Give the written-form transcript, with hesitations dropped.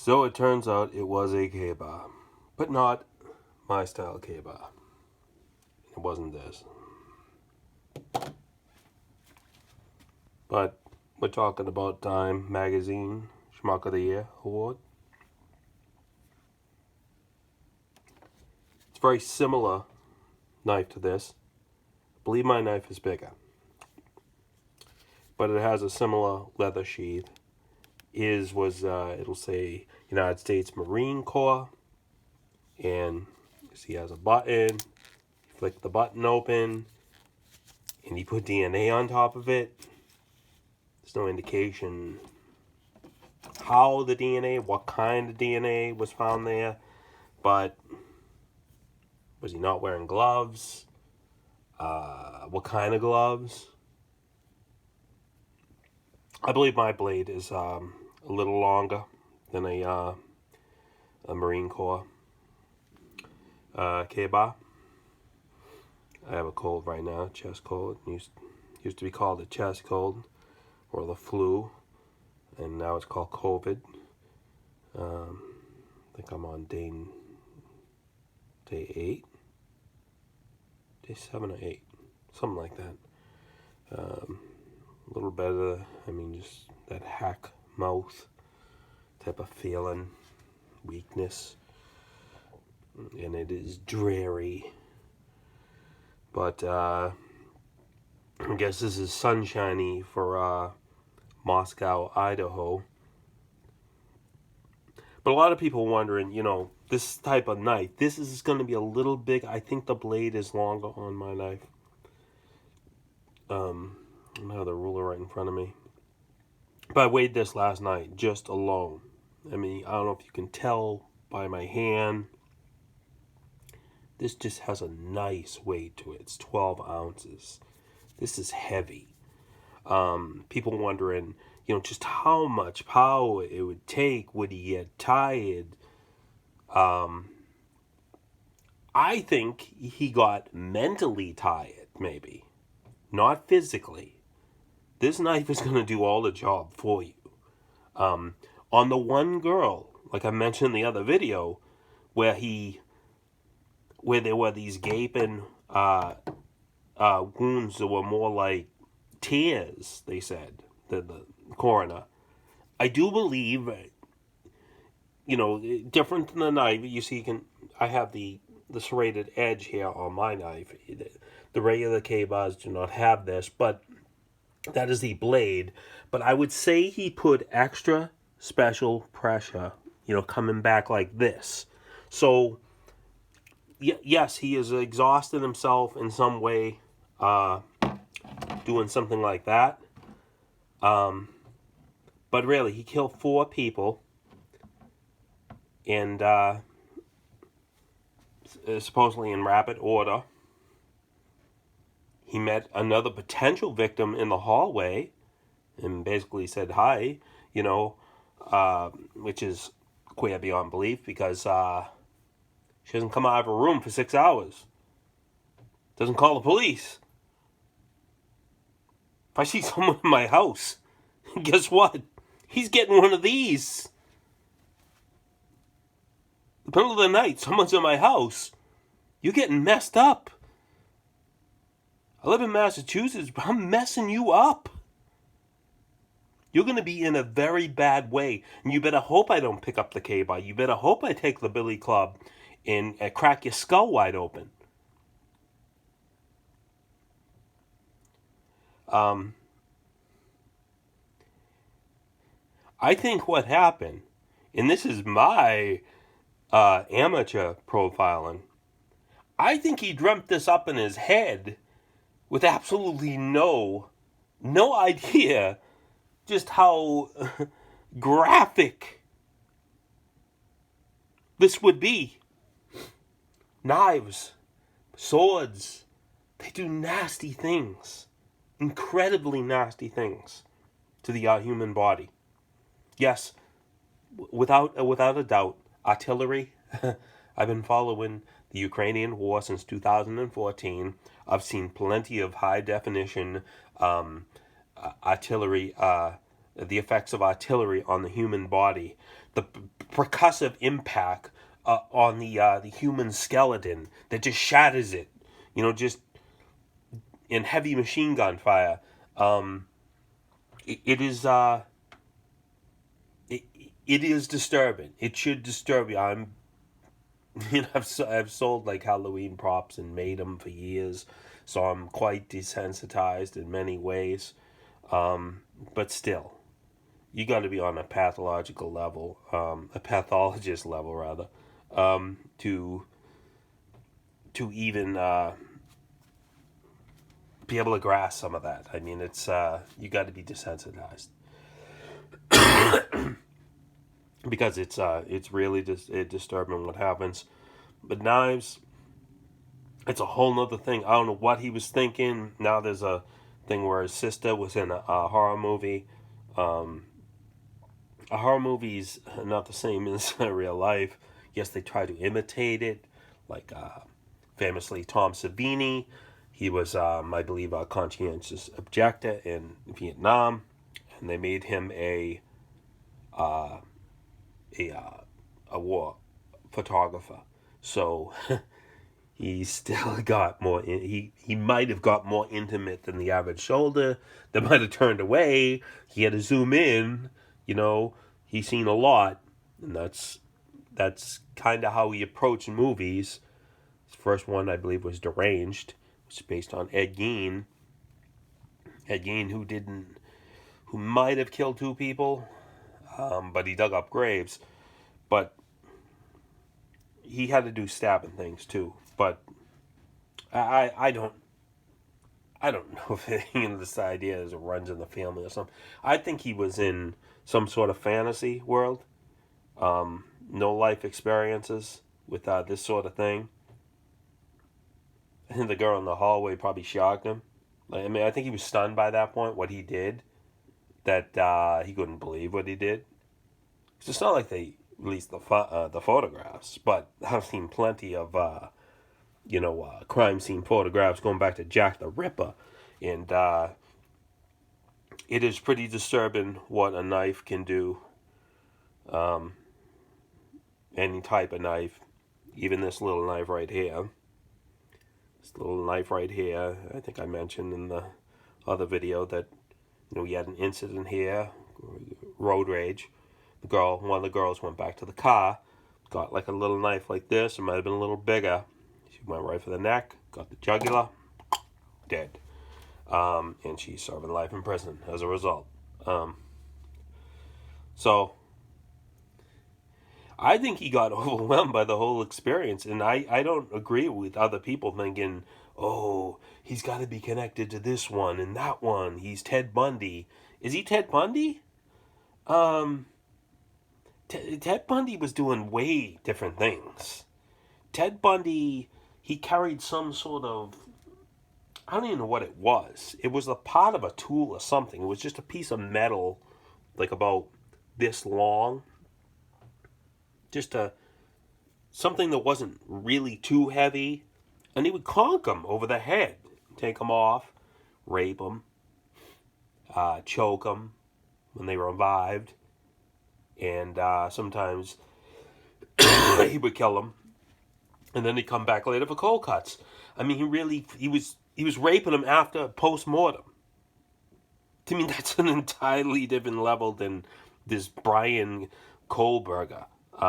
So it turns out it was a K-bar, but not my style K-bar. It wasn't this. But we're talking about Time Magazine Schmuck of the Year Award. It's a very similar knife to this. I believe my knife is bigger. But it has a similar leather sheath. It'll say United States Marine Corps. And you see it has a button. You flick the button open. And you put DNA on top of it. There's no indication how the DNA, what kind of DNA was found there. But was he not wearing gloves? What kind of gloves? I believe my blade is a little longer than a Marine Corps K-bar. I have a cold right now, chest cold. It used to be called the chest cold or the flu, and now it's called COVID. I think I'm on day 8, day 7 or 8, something like that. A little better. I mean, just that hack mouth type of feeling, weakness, and it is dreary. But I guess this is sunshiny for Moscow, Idaho. But a lot of people wondering, this type of knife, this is going to be a little big. I think the blade is longer on my knife. I don't have the ruler right in front of me. But I weighed this last night, just alone. I mean, I don't know if you can tell by my hand. This just has a nice weight to it. It's 12 ounces. This is heavy. People wondering, just how much power it would take. Would he get tired? I think he got mentally tired, maybe. Not physically. This knife is going to do all the job for you. On the one girl, like I mentioned in the other video, where there were these gaping wounds that were more like tears, they said, the coroner. I do believe, different than the knife, you see, I have the serrated edge here on my knife. The regular K-bars do not have this, but that is the blade. But I would say he put extra special pressure, coming back like this. So, yes, he has exhausted himself in some way doing something like that. But really, he killed 4 people. And supposedly in rapid order. He met another potential victim in the hallway and basically said hi, which is queer beyond belief because she doesn't come out of her room for 6 hours. Doesn't call the police. If I see someone in my house, guess what? He's getting one of these. In the middle of the night, someone's in my house. You're getting messed up. I live in Massachusetts, but I'm messing you up. You're going to be in a very bad way. And you better hope I don't pick up the K-bar. You better hope I take the billy club and crack your skull wide open. I think what happened, and this is my amateur profiling, I think he dreamt this up in his head with absolutely no idea just how graphic this would be. Knives, swords, they do nasty things, incredibly nasty things to the human body. Yes, without a doubt, artillery. I've been following the Ukrainian war since 2014. I've seen plenty of high definition artillery the effects of artillery on the human body, the percussive impact on the human skeleton that just shatters it, just in heavy machine gun fire. It is it is disturbing. It should disturb you. I've sold like Halloween props and made them for years, so I'm quite desensitized in many ways. But still, you got to be on a pathological level, a pathologist level rather, to even be able to grasp some of that. I mean, it's you got to be desensitized because it's really disturbing what happens. But knives, it's a whole nother thing. I don't know what he was thinking. Now there's a thing where his sister was in a horror movie. A horror movie's not the same as real life. Yes, they try to imitate it, like famously Tom Savini. He was, I believe, a conscientious objector in Vietnam, and they made him a war photographer. So he still got more. He might have got more intimate than the average soldier. They might have turned away. He had to zoom in. He's seen a lot, and that's kind of how he approached movies. His first one, I believe, was Deranged, which is based on Ed Gein. Ed Gein, who might have killed 2 people, but he dug up graves. But he had to do stabbing things too. But I don't know if this idea is it runs in the family or something. I think he was in some sort of fantasy world. No life experiences with this sort of thing. I think the girl in the hallway probably shocked him. I think he was stunned by that point, what he did. That he couldn't believe what he did. It's not like they released the photographs, but I've seen plenty of crime scene photographs going back to Jack the Ripper, and it is pretty disturbing what a knife can do. Any type of knife, even this little knife right here. This little knife right here, I think I mentioned in the other video that we had an incident here, road rage. One of the girls went back to the car, got like a little knife like this. It might have been a little bigger. She went right for the neck, got the jugular, dead. And she's serving life in prison as a result. So I think he got overwhelmed by the whole experience, and I don't agree with other people thinking, oh, he's got to be connected to this one and that one. He's Ted Bundy. Is he Ted Bundy? Ted Bundy was doing way different things. Ted Bundy, he carried some sort of, I don't even know what it was. It was a part of a tool or something. It was just a piece of metal, like about this long. Just something that wasn't really too heavy. And he would conk them over the head. Take them off, rape them, choke them when they revived. And sometimes he would kill them. And then he'd come back later for cold cuts. I mean, he was raping them after post-mortem. To me, that's an entirely different level than this Bryan Kohberger.